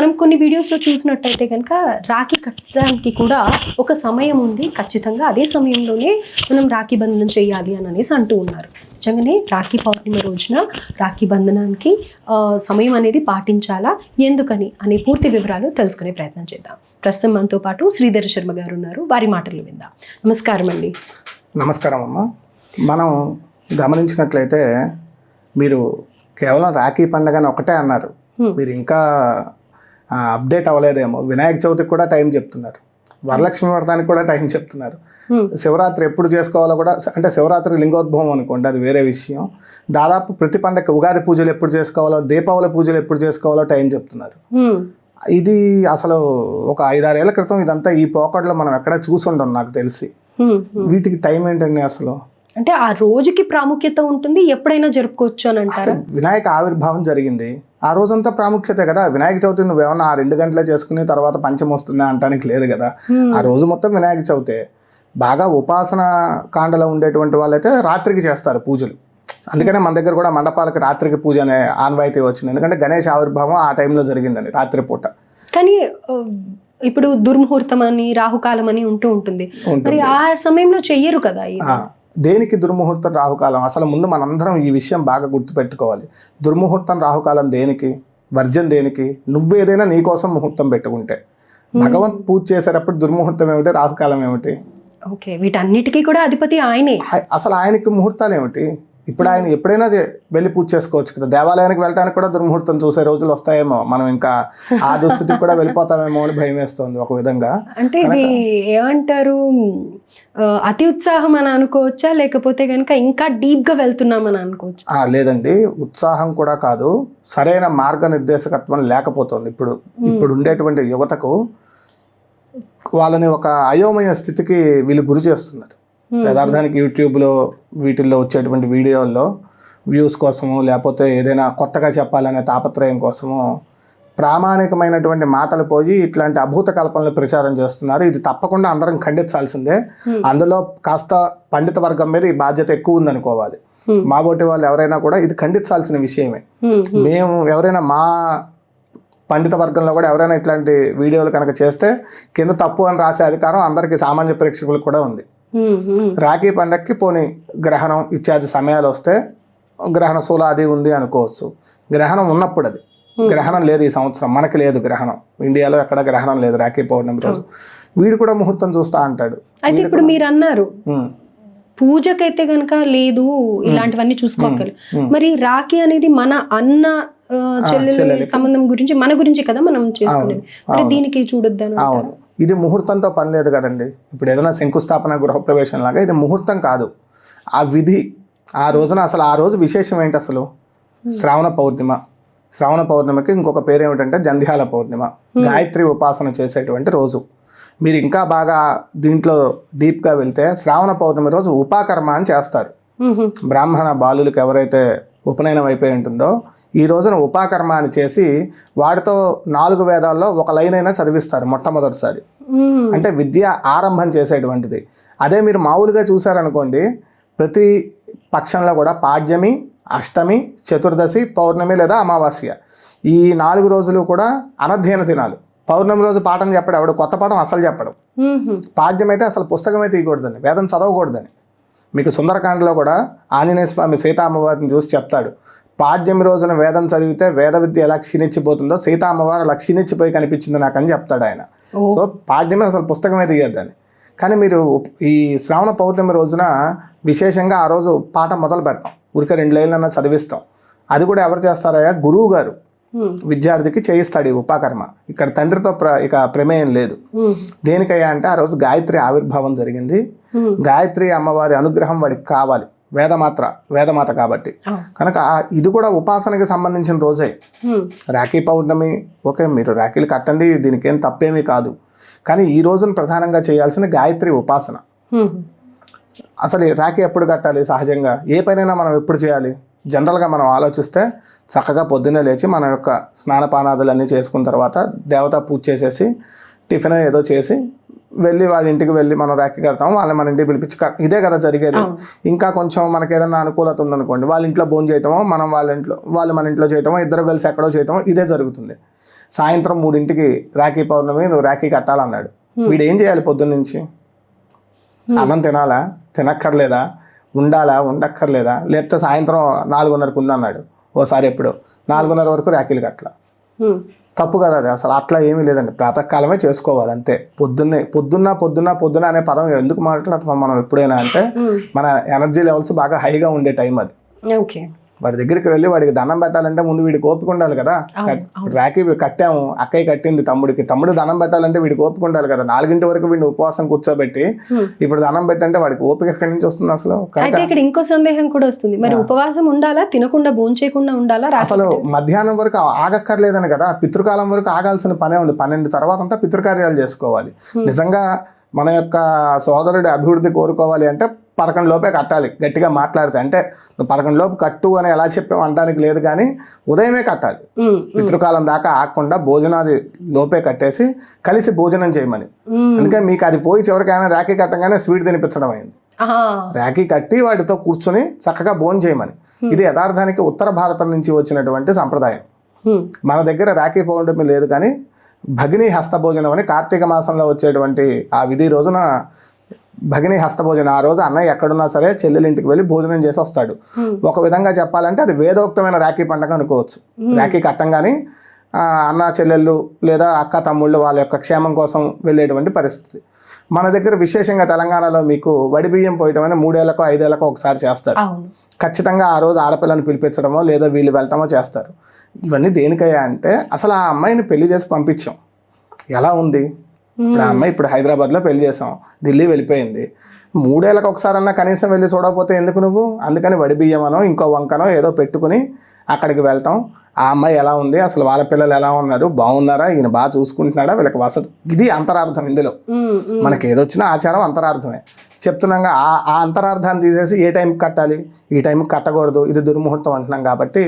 మనం కొన్ని వీడియోస్లో చూసినట్టయితే కనుక రాఖీ కట్టడానికి కూడా ఒక సమయం ఉంది, ఖచ్చితంగా అదే సమయంలోనే మనం రాఖీ బంధనం చేయాలి అని అనేసి అంటూ ఉన్నారు. నిజంగానే రాఖీ పౌర్ణమి రోజున రాఖీ బంధనానికి సమయం అనేది పాటించాలా, ఎందుకని అనే పూర్తి వివరాలు తెలుసుకునే ప్రయత్నం చేద్దాం. ప్రస్తుతం మనతో పాటు శ్రీధర్ శర్మ గారు ఉన్నారు, వారి మాటలు విందాం. నమస్కారం అండి. నమస్కారం అమ్మ. మనం గమనించినట్లయితే మీరు కేవలం రాఖీ పండుగని ఒకటే అన్నారు, మీరు ఇంకా అప్డేట్ అవ్వలేదేమో. వినాయక చవితికి కూడా టైం చెప్తున్నారు, వరలక్ష్మి వ్రతానికి కూడా టైం చెప్తున్నారు, శివరాత్రి ఎప్పుడు చేసుకోవాలో కూడా, అంటే శివరాత్రి లింగోద్భవం అనుకోండి, అది వేరే విషయం. దాదాపు ప్రతి పండగ ఉగాది పూజలు ఎప్పుడు చేసుకోవాలో, దీపావళి పూజలు ఎప్పుడు చేసుకోవాలో టైం చెప్తున్నారు. ఇది అసలు ఒక 5-6 ఏళ్ల క్రితం ఇదంతా ఈ పోకడలో మనం ఎక్కడ చూసుండం నాకు తెలిసి. వీటికి టైం ఏంటండి అసలు? అంటే ఆ రోజుకి ప్రాముఖ్యత ఉంటుంది, ఎప్పుడైనా జరుపుకోవచ్చు అని అంటారు. వినాయక ఆవిర్భావం జరిగింది, ఆ రోజంతా ప్రాముఖ్యత కదా. వినాయక చవితి నువ్వేమన్నా 2 గంటలే చేసుకుని తర్వాత పంచం వస్తుందా అంటానికి లేదు కదా. ఆ రోజు మొత్తం వినాయక చవితే. బాగా ఉపాసన కాండలో ఉండేటువంటి వాళ్ళైతే రాత్రికి చేస్తారు పూజలు. అందుకనే మన దగ్గర కూడా మండపాలకి రాత్రికి పూజ అనే ఆన్వాయితీ వచ్చింది, ఎందుకంటే గణేష్ ఆవిర్భావం ఆ టైంలో జరిగిందండి, రాత్రిపూట. కానీ ఇప్పుడు దుర్ముహూర్తం అని, రాహుకాలం అని ఉంటూ ఉంటుంది, మరి ఆ సమయంలో చెయ్యరు కదా. దేనికి దుర్ముహూర్తం రాహుకాలం? అసలు ముందు మనందరం ఈ విషయం బాగా గుర్తుపెట్టుకోవాలి. దుర్ముహూర్తం రాహుకాలం దేనికి, వర్జం దేనికి? నువ్వేదైనా నీకోసం ముహూర్తం పెట్టుకుంటే. భగవంత్ పూజ చేసేటప్పుడు దుర్ముహూర్తం ఏమిటి, రాహుకాలం ఏమిటి? ఓకే, వీటన్నిటికీ కూడా అధిపతి ఆయనే. అసలు ఆయనకి ముహూర్తాలు ఏమిటి? ఇప్పుడు ఆయన ఎప్పుడైనా వెళ్ళి పూజ చేసుకోవచ్చు కదా. దేవాలయానికి వెళ్ళడానికి కూడా దుర్ముహూర్తం చూసే రోజులు వస్తాయేమో, మనం ఇంకా ఆ దుస్థితికి కూడా వెళ్ళిపోతామేమో అని భయం వేస్తుంది ఒక విధంగా. అంటే ఇది ఏమంటారు, అతి ఉత్సాహం అని అనుకోవచ్చా, లేకపోతే కనుక ఇంకా డీప్గా వెళ్తున్నామని అనుకోవచ్చు? లేదండి, ఉత్సాహం కూడా కాదు, సరైన మార్గనిర్దేశకత్వం లేకపోతుంది. ఇప్పుడు ఉండేటువంటి యువతకు వాళ్ళని ఒక అయోమయ స్థితికి వీళ్ళు గురి చేస్తున్నారు. యథార్థానికి యూట్యూబ్లో వీటిల్లో వచ్చేటువంటి వీడియోల్లో వ్యూస్ కోసము, లేకపోతే ఏదైనా కొత్తగా చెప్పాలనే తాపత్రయం కోసము ప్రామాణికమైనటువంటి మాటలు పోయి ఇట్లాంటి అభూత కల్పనలు ప్రచారం చేస్తున్నారు. ఇది తప్పకుండా అందరం ఖండించాల్సిందే. అందులో కాస్త పండిత వర్గం మీద ఈ బాధ్యత ఎక్కువ ఉందనుకోవాలి. మా బోటి వాళ్ళు ఎవరైనా కూడా ఇది ఖండించాల్సిన విషయమే. మేము ఎవరైనా మా పండిత వర్గంలో కూడా ఎవరైనా ఇట్లాంటి వీడియోలు కనుక చేస్తే కింద తప్పు అని రాసే అధికారం అందరికీ, సామాన్య ప్రేక్షకులకు కూడా ఉంది. రాఖీ పండగకి పోనీ గ్రహణం ఇత్యాది సమయాలు వస్తే గ్రహణ శూలాది ఉంది అనుకోవచ్చు. గ్రహణం ఉన్నప్పుడు అది, గ్రహణం లేదు ఈ సంవత్సరం, మనకి లేదు గ్రహణం, ఇండియాలో ఎక్కడ గ్రహణం లేదు రాఖీ పౌర్ణమి రోజు. వీడు కూడా ముహూర్తం చూస్తా అంటాడు. అయితే ఇప్పుడు మీరు అన్నారు పూజకైతే గనక లేదు, ఇలాంటివన్నీ చూసుకోగలరు. మరి రాఖీ అనేది మన అన్న చెల్లెల సంబంధం గురించి, మన గురించి కదా మనం చేసుకునేది, మరి దీనికి చూడొద్దాను. అవును, ఇది ముహూర్తంతో పని లేదు కదండి. ఇప్పుడు ఏదైనా శంకుస్థాపన, గృహప్రవేశం లాగా ఇది ముహూర్తం కాదు, ఆ విధి. ఆ రోజున అసలు ఆ రోజు విశేషం ఏంటి అసలు? శ్రావణ పౌర్ణిమ. శ్రావణ పౌర్ణమికి ఇంకొక పేరు ఏమిటంటే జంధ్యాల పౌర్ణిమ, గాయత్రి ఉపాసన చేసేటువంటి రోజు. మీరు ఇంకా బాగా దీంట్లో డీప్గా వెళ్తే శ్రావణ పౌర్ణమి రోజు ఉపాకర్మ అని చేస్తారు. బ్రాహ్మణ బాలులకు ఎవరైతే ఉపనయనం అయిపోయి ఉంటుందో ఈ రోజున ఉపాకర్మ అని చేసి వాటితో 4 వేదాల్లో ఒక లైన్ అయినా చదివిస్తారు మొట్టమొదటిసారి. అంటే విద్య ఆరంభం చేసేటువంటిది. అదే మీరు మామూలుగా చూసారనుకోండి, ప్రతి పక్షంలో కూడా పాడ్యమి, అష్టమి, చతుర్దశి, పౌర్ణమి లేదా అమావాస్య, ఈ 4 రోజులు కూడా అనధ్యయన దినాలు. పౌర్ణమి రోజు పాఠం చెప్పడం, ఎవడు కొత్త పాఠం అసలు చెప్పడం. పాడ్యం అయితే అసలు పుస్తకమే తీయకూడదని, వేదం చదవకూడదని. మీకు సుందరకాండలో కూడా ఆంజనేయ స్వామి సీతా అమ్మవారిని చూసి చెప్తాడు, పాడ్యమి రోజున వేదం చదివితే వేద విద్య ఎలా క్షీణించిపోతుందో సీతా అమ్మవారు అలా క్షీణించిపోయి కనిపించింది నాకు అని చెప్తాడు ఆయన. సో పాడ్యమి అసలు పుస్తకమే తీయద్దని. కానీ మీరు ఈ శ్రావణ పౌర్ణమి రోజున విశేషంగా ఆ రోజు పాఠం మొదలు పెడతాం, ఊరికే 2 లైన్లన్నా చదివిస్తాం. అది కూడా ఎవరు చేస్తారయ్యా? గురువు గారు విద్యార్థికి చేయిస్తాడు ఈ ఉపాకర్మ. ఇక్కడ తండ్రితో ఇక ప్రమేయం లేదు. దేనికయ్యా అంటే ఆ రోజు గాయత్రి ఆవిర్భావం జరిగింది. గాయత్రి అమ్మవారి అనుగ్రహం వాడికి కావాలి, వేదమాత కాబట్టి. కనుక ఇది కూడా ఉపాసనకి సంబంధించిన రోజే. రాఖీ పౌర్ణమి ఓకే, మీరు రాఖీలు కట్టండి, దీనికి ఏం తప్పేమీ కాదు. కానీ ఈ రోజున ప్రధానంగా చేయాల్సిన గాయత్రి ఉపాసన. అసలు రాఖీ ఎప్పుడు కట్టాలి? సహజంగా ఏ పనైనా మనం ఎప్పుడు చేయాలి? జనరల్గా మనం ఆలోచిస్తే చక్కగా పొద్దున్నే లేచి మన యొక్క స్నానపానాదులన్నీ చేసుకున్న తర్వాత దేవతా పూజ చేసేసి టిఫిన్ ఏదో చేసి వెళ్ళి వాళ్ళ ఇంటికి వెళ్ళి మనం రాఖీ కడతాం, వాళ్ళని మన ఇంటికి పిలిపించి ఇదే కదా జరిగేది. ఇంకా కొంచెం మనకి ఏదైనా అనుకూలత ఉందనుకోండి, వాళ్ళ ఇంట్లో భోజనం చేయటమో, మనం వాళ్ళు మన ఇంట్లో చేయటమో, ఇద్దరు కలిసి ఎక్కడో చేయటమో, ఇదే జరుగుతుంది. సాయంత్రం 3ంటికి రాఖీ పౌర్ణమి నువ్వు రాఖీ కట్టాలన్నాడు. వీడు ఏం చేయాలి పొద్దున్న నుంచి? అన్నం తినాలా, తినక్కర్లేదా, ఉండాలా, ఉండక్కర్లేదా? లేకపోతే సాయంత్రం 4:30కు ఉందన్నాడు ఓసారి, ఎప్పుడు 4:30 వరకు రాఖీలు కట్టలా. తప్పు కదా అది. అసలు అట్లా ఏమీ లేదండి, ప్రాతకాలమే చేసుకోవాలి అంతే. పొద్దున్న అనే పదం ఎందుకు మాట్లాడుతాం మనం ఎప్పుడైనా అంటే, మన ఎనర్జీ లెవెల్స్ బాగా హైగా ఉండే టైం అది. ఓకే, వాడి దగ్గరికి వెళ్ళి వాడికి దండం పెట్టాలంటే ముందు వీడికి ఓపిక ఉండాలి కదా. రాఖీ కట్టాము, అక్కయ్య కట్టింది తమ్ముడికి, తమ్ముడు దండం పెట్టాలంటే వీడికి ఓపిక ఉండాలి కదా. 4 వరకు వీడిని ఉపవాసం కూర్చోబెట్టి ఇప్పుడు దండం పెట్టంటే వాడికి ఓపిక ఎక్కడి నుంచి వస్తుంది అసలు? అయితే ఇక్కడ ఇంకో సందేహం కూడా వస్తుంది, మరి ఉపవాసం ఉండాలా, తినకుండా భోంచేయకుండా ఉండాలా? అసలు మధ్యాహ్నం వరకు ఆగక్కర్లేదని కదా, పితృకాలం వరకు ఆగాల్సిన పనే ఉంది. 12 తర్వాత అంతా పితృకార్యాలు చేసుకోవాలి. నిజంగా మన యొక్క సోదరుడి అభివృద్ధి కోరుకోవాలి అంటే 11 లోపే కట్టాలి. గట్టిగా మాట్లాడితే అంటే 11 లోపు కట్టు అని ఎలా చెప్పాము అనడానికి లేదు, కానీ ఉదయమే కట్టాలి. పితృకాలం దాకా ఆగకుండా భోజనాది లోపే కట్టేసి కలిసి భోజనం చేయమని. అందుకే మీకు అది పోయి చివరికైనా రాఖీ కట్టగానే స్వీట్ తినిపించడం అయింది. రాఖీ కట్టి వాటితో కూర్చొని చక్కగా భోజనం చేయమని. ఇది యథార్థానికి ఉత్తర భారతం నుంచి వచ్చినటువంటి సంప్రదాయం. మన దగ్గర రాఖీ పౌర్ణమి లేదు, కానీ భగిని హస్తభోజనం అని కార్తీక మాసంలో వచ్చేటువంటి ఆ విధి రోజున భగిని హస్తభోజనం. ఆ రోజు అన్నయ్య ఎక్కడున్నా సరే చెల్లెలింటికి వెళ్ళి భోజనం చేసి వస్తాడు. ఒక విధంగా చెప్పాలంటే అది వేదోక్తమైన రాఖీ పండుగ అనుకోవచ్చు. రాఖీ కట్టంగానే అన్న చెల్లెళ్ళు లేదా అక్క తమ్ముళ్ళు వాళ్ళ యొక్క క్షేమం కోసం వెళ్ళేటువంటి పరిస్థితి. మన దగ్గర విశేషంగా తెలంగాణలో మీకు వడి బియ్యం పోయటం అని 3 ఏళ్లకో 5 ఏళ్లకో ఒకసారి చేస్తారు. ఖచ్చితంగా ఆ రోజు ఆడపిల్లని పిలిపించడమో లేదా వీళ్ళు వెళ్ళటమో చేస్తారు. ఇవన్నీ దేనికయ్యా అంటే, అసలు ఆ అమ్మాయిని పెళ్లి చేసి పంపించాం, ఎలా ఉంది ఇప్పుడు ఆ అమ్మాయి? ఇప్పుడు హైదరాబాద్లో పెళ్లి చేసాం, ఢిల్లీ వెళ్ళిపోయింది. 3 ఏళ్లకు ఒకసారన్నా కనీసం వెళ్ళి చూడకపోతే ఎందుకు నువ్వు? అందుకని వడి బియ్యమనో ఇంకో వంకనో ఏదో పెట్టుకుని అక్కడికి వెళ్తాం. ఆ అమ్మాయి ఎలా ఉంది, అసలు వాళ్ళ పిల్లలు ఎలా ఉన్నారు, బాగున్నారా, ఈయన బాగా చూసుకుంటున్నాడా, వీళ్ళకి వసతి. ఇది అంతరార్థం ఇందులో. మనకి ఏదొచ్చినా ఆచారం అంతరార్థమే చెప్తున్నాగా. ఆ అంతరార్థాన్ని తీసేసి ఏ టైంకి కట్టాలి, ఈ టైంకి కట్టకూడదు, ఇది దుర్ముహూర్తం అంటున్నాం. కాబట్టి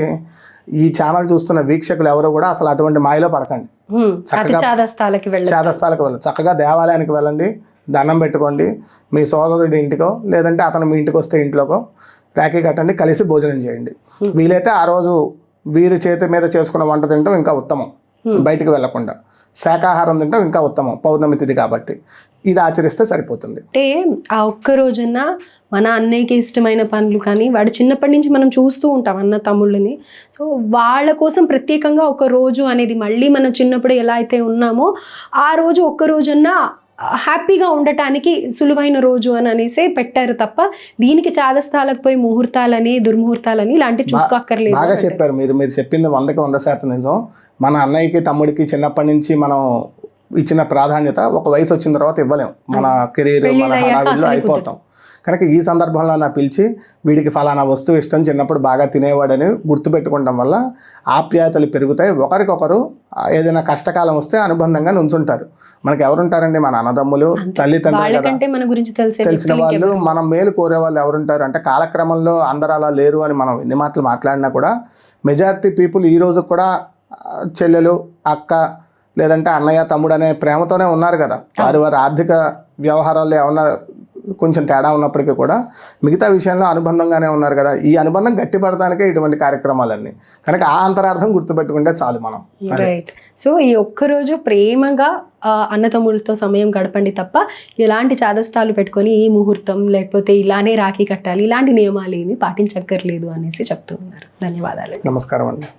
ఈ ఛానల్ చూస్తున్న వీక్షకులు ఎవరు కూడా అసలు అటువంటి మాయలో పడకండి. చాదస్తాలకి వెళ్ళండి, చక్కగా దేవాలయానికి వెళ్ళండి, దండం పెట్టుకోండి. మీ సోదరుడి ఇంటికో లేదంటే అతను మీ ఇంటికి వస్తే ఇంట్లోకో రాఖీ కట్టండి, కలిసి భోజనం చేయండి. వీలైతే ఆ రోజు వీరి చేతి మీద చేసుకున్న వంట తింటాం ఇంకా ఉత్తమం, బయటికి వెళ్లకుండా. శాకాహారం తింటాం ఇంకా ఉత్తమం, పౌర్ణమి తిథి కాబట్టి. ఇది ఆచరిస్తే సరిపోతుంది. అంటే ఆ ఒక్క రోజున మన అన్నయ్యకి ఇష్టమైన పనులు కానీ, వాడు చిన్నప్పటి నుంచి మనం చూస్తూ ఉంటాం అన్న తమ్ముళ్ళని. సో వాళ్ళ కోసం ప్రత్యేకంగా ఒక రోజు అనేది, మళ్ళీ మనం చిన్నప్పుడు ఎలా అయితే ఉన్నామో ఆ రోజు ఒక్క రోజన్నా హ్యాపీగా ఉండటానికి సులువైన రోజు అని అనేసి పెట్టారు తప్ప, దీనికి చాదస్తాలకు పోయి ముహూర్తాలని దుర్ముహూర్తాలని ఇలాంటివి చూసుకోక్కర్లేదు. బాగా చెప్పారు మీరు చెప్పింది 100కి 100% నిజం. మన అన్నయ్యకి తమ్ముడికి చిన్నప్పటి నుంచి మనం ఇచ్చిన ప్రాధాన్యత ఒక వయసు వచ్చిన తర్వాత ఇవ్వలేం. మన కెరీర్ మన హడావిడిలో అయిపోతాం. కనుక ఈ సందర్భంలో నా పిలిచి వీడికి ఫలానా వస్తువు ఇష్టం, చిన్నప్పుడు బాగా తినేవాడని గుర్తుపెట్టుకోవడం వల్ల ఆప్యాయతలు పెరుగుతాయి. ఒకరికొకరు ఏదైనా కష్టకాలం వస్తే అనుబంధంగా నుంచుంటారు. మనకి ఎవరుంటారండి? మన అన్నదమ్ములు, తల్లిదండ్రులు, తెలిసిన వాళ్ళు, మనం మేలు కోరే వాళ్ళు ఎవరుంటారు అంటే, కాలక్రమంలో అందరూ అలా లేరు అని మనం ఎన్ని మాటలు మాట్లాడినా కూడా మెజారిటీ పీపుల్ ఈ రోజు కూడా చెల్లెలు, అక్క లేదంటే అన్నయ్య, తమ్ముడు అనే ప్రేమతోనే ఉన్నారు కదా. వారి ఆర్థిక వ్యవహారాల్లో ఏమన్నా కొంచెం తేడా ఉన్నప్పటికీ కూడా మిగతా విషయంలో అనుబంధంగానే ఉన్నారు కదా. ఈ అనుబంధం గట్టిపడటానికే ఇటువంటి కార్యక్రమాలన్నీ. కనుక ఆ అంతరార్థం గుర్తుపెట్టుకుంటే చాలు మనం. రైట్. సో ఈ ఒక్కరోజు ప్రేమగా అన్నతమ్ములతో సమయం గడపండి తప్ప ఎలాంటి చాదస్తాలు పెట్టుకొని ఈ ముహూర్తం లేకపోతే ఇలానే రాఖీ కట్టాలి ఇలాంటి నియమాలు ఏమీ పాటించక్కర్లేదు అనేసి చెప్తూ ఉన్నారు. ధన్యవాదాలు. నమస్కారం అండి.